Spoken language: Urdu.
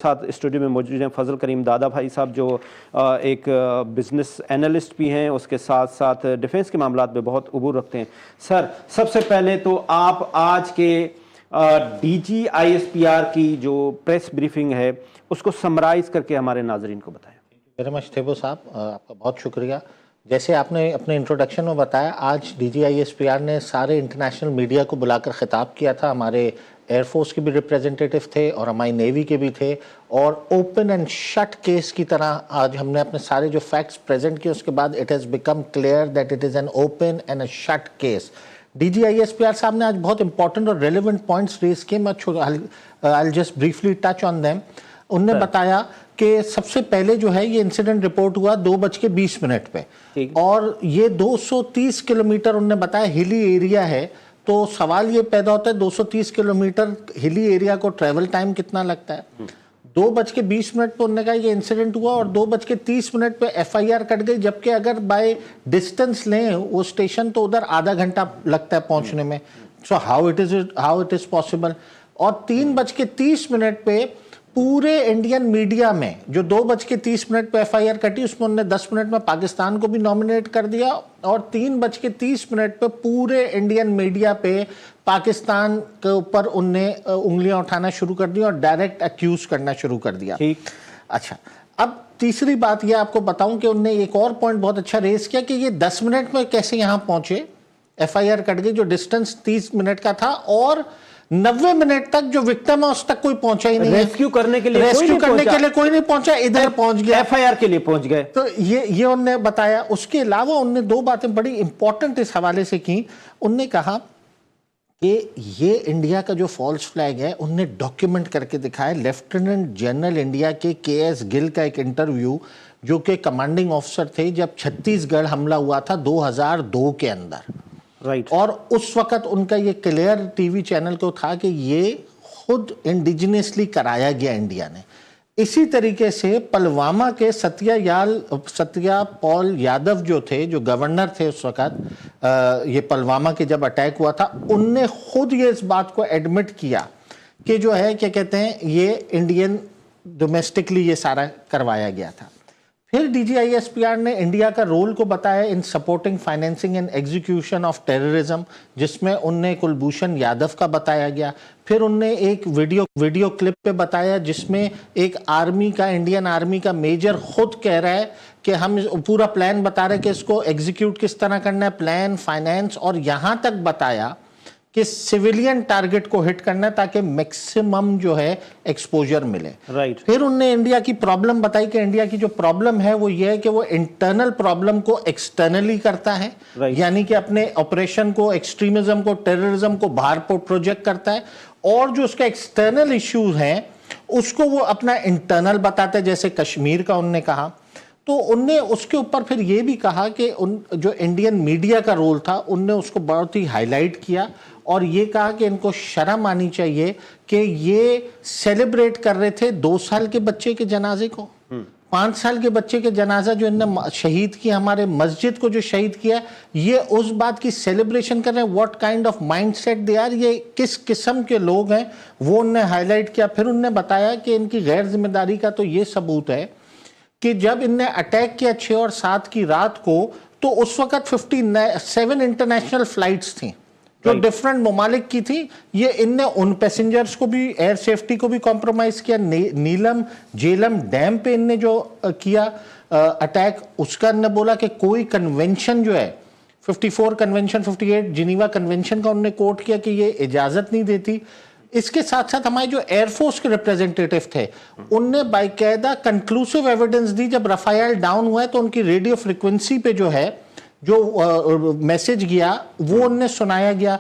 ساتھ اسٹوڈیو میں موجود ہیں فضل کریم دادا بھائی صاحب، جو ایک بزنس اینالسٹ بھی ہیں، اس کے ساتھ ساتھ ڈیفنس کے معاملات میں بہت عبور رکھتے ہیں۔ سر، سب سے پہلے تو آپ آج کے D G I S P R کی جو پریس بریفنگ ہے اس کو سمرائز کر کے ہمارے ناظرین کو بتائیں۔ ویری مچ تھیبو صاحب، آپ کا بہت شکریہ۔ جیسے آپ نے اپنے انٹروڈکشن میں بتایا، آج D G I S P R نے سارے انٹرنیشنل میڈیا کو بلا کر خطاب کیا تھا۔ ہمارے ایئر فورس کے بھی ریپریزنٹیٹیو تھے اور ہماری نیوی کے بھی تھے، اور اوپن اینڈ شٹ کیس کی طرح آج ہم نے اپنے سارے جو فیکٹس پریزنٹ کیے، اس کے بعد it has become clear that it is an open and a shut case. D G I S P R صاحب نے آج بہت امپورٹنٹ اور ریلیونٹ پوائنٹس ریز کیے، میں I'll just briefly touch on them۔ انہوں نے بتایا کہ سب سے پہلے جو ہے یہ انسیڈنٹ رپورٹ ہوا 2:20 پہ، اور یہ 230 کلومیٹر انہوں نے بتایا ہلی ایریا ہے۔ تو سوال یہ پیدا ہوتا ہے 230 کلومیٹر ہلی ایریا کو ٹریول ٹائم کتنا لگتا ہے؟ 2:20 پہ انہوں نے کہا یہ انسیڈنٹ ہوا، اور 2:30 پہ ایف آئی آر کٹ گئی، جبکہ اگر بائی ڈسٹنس لیں وہ اسٹیشن تو ادھر آدھا گھنٹہ لگتا ہے پہنچنے میں۔ So how it is possible? اور 3:30 پہ پورے انڈین میڈیا میں جو 2:30 پہ ایف آئی آر کٹی، اس میں انہوں نے 10 منٹ میں پاکستان کو بھی نامنیٹ کر دیا، اور 3:30 پہ پورے انڈین میڈیا پہ پاکستان کے اوپر انہوں نے انگلیاں اٹھانا شروع کر دی اور ڈائریکٹ اکیوز کرنا شروع کر دیا۔ اچھا، اب تیسری بات یہ آپ کو بتاؤں کہ انہوں نے ایک اور پوائنٹ بہت اچھا ریز کیا کہ یہ 10 منٹ میں کیسے یہاں پہنچے۔ ایف آئی آر کٹ گئی، جو ڈسٹنس 30 منٹ کا تھا، اور 90 منٹ تک جو وکٹم ہے اس تک کوئی پہنچا ہی نہیں، ریسکیو کرنے کے لیے کوئی نہیں پہنچا، ادھر پہنچ گیا، ایف آئی آر کے لیے پہنچ گئے۔ تو یہ انہوں نے بتایا۔ اس کے علاوہ انہوں نے 2 باتیں بڑی امپورٹنٹ اس حوالے سے کی۔ انہوں نے کہا کہ یہ انڈیا کا جو فالس فلیگ ہے انہوں نے ڈاکیومنٹ کر کے دکھایا۔ لیفٹیننٹ جنرل انڈیا کے کے ایس گل کا ایک انٹرویو، جو کہ کمانڈنگ آفیسر تھے جب چھتیس گڑھ حملہ ہوا تھا 2002 کے اندر، اور اس وقت ان کا یہ کلیئر ٹی وی چینل کو تھا کہ یہ خود انڈیجنسلی کرایا گیا انڈیا نے۔ اسی طریقے سے پلوامہ کے ستیا پال یادو جو تھے، جو گورنر تھے اس وقت، یہ پلوامہ کے جب اٹیک ہوا تھا، ان نے خود یہ اس بات کو ایڈمٹ کیا کہ جو ہے کیا کہتے ہیں یہ انڈین ڈومیسٹکلی یہ سارا کروایا گیا تھا۔ پھر D G I S P R نے انڈیا کا رول کو بتایا in supporting financing and execution of terrorism, جس میں ان نے کلبھوشن یادو کا بتایا گیا۔ پھر ان نے ایک ویڈیو کلپ پہ بتایا جس میں ایک آرمی کا، انڈین آرمی کا میجر خود کہہ رہا ہے کہ ہم پورا پلان بتا رہے کہ اس کو ایگزیکیوٹ کس طرح کرنا ہے، پلان، فائنینس، اور یہاں تک بتایا کہ سیویلین ٹارگٹ کو ہٹ کرنا ہے تاکہ میکسیمم جو ہے ایکسپوجر ملے۔ پھر انہوں نے انڈیا کی پرابلم بتائی کہ انڈیا کی جو پرابلم ہے وہ یہ ہے کہ وہ انٹرنل پرابلم کو ایکسٹرنلی کرتا ہے، یعنی کہ اپنے آپریشن کو، ایکسٹریمزم کو، ٹیررزم کو باہر پروجیکٹ کرتا ہے، اور جو اس کا ایکسٹرنل ایشوز ہیں اس کو وہ اپنا انٹرنل بتاتا ہے، جیسے کشمیر کا انہوں نے کہا۔ تو ان نے اس کے اوپر پھر یہ بھی کہا کہ جو انڈین میڈیا کا رول تھا ان نے اس کو بہت ہی ہائی لائٹ کیا، اور یہ کہا کہ ان کو شرم آنی چاہیے کہ یہ سیلیبریٹ کر رہے تھے 2 سال کے بچے کے جنازے کو، 5 سال کے بچے کے جنازہ جو انہوں نے شہید کیا، ہمارے مسجد کو جو شہید کیا، یہ اس بات کی سیلیبریشن کر رہے ہیں۔ What kind of mindset they are, یہ کس قسم کے لوگ ہیں، وہ انہوں نے ہائی لائٹ کیا۔ پھر انہوں نے بتایا کہ ان کی غیر ذمہ داری کا تو یہ ثبوت ہے کہ جب ان نے اٹیک کیا 6 اور 7 کی رات کو، تو اس وقت 57 انٹرنیشنل فلائٹس تھیں جو ڈیفرنٹ ممالک کی تھی۔ یہ ان نے ان پیسنجرز کو بھی، ایئر سیفٹی کو بھی کمپرومائز کیا۔ نیلم جیلم ڈیم پہ ان نے جو کیا اٹیک، اس کا انہوں نے بولا کہ کوئی کنونشن جو ہے 54 کنونشن، 58 جنیوا کنونشن کا انہوں نے کوٹ کیا کہ یہ اجازت نہیں دیتی۔ اس کے ساتھ ساتھ ہمارے جو ایئر فورس کے ریپریزنٹیٹیو تھے ان نے باقاعدہ کنکلوسیو ایویڈنس دی۔ جب رفائل ڈاؤن ہوا ہے تو ان کی ریڈیو فریکوینسی پہ جو ہے جو میسج گیا وہ ان نے سنایا گیا۔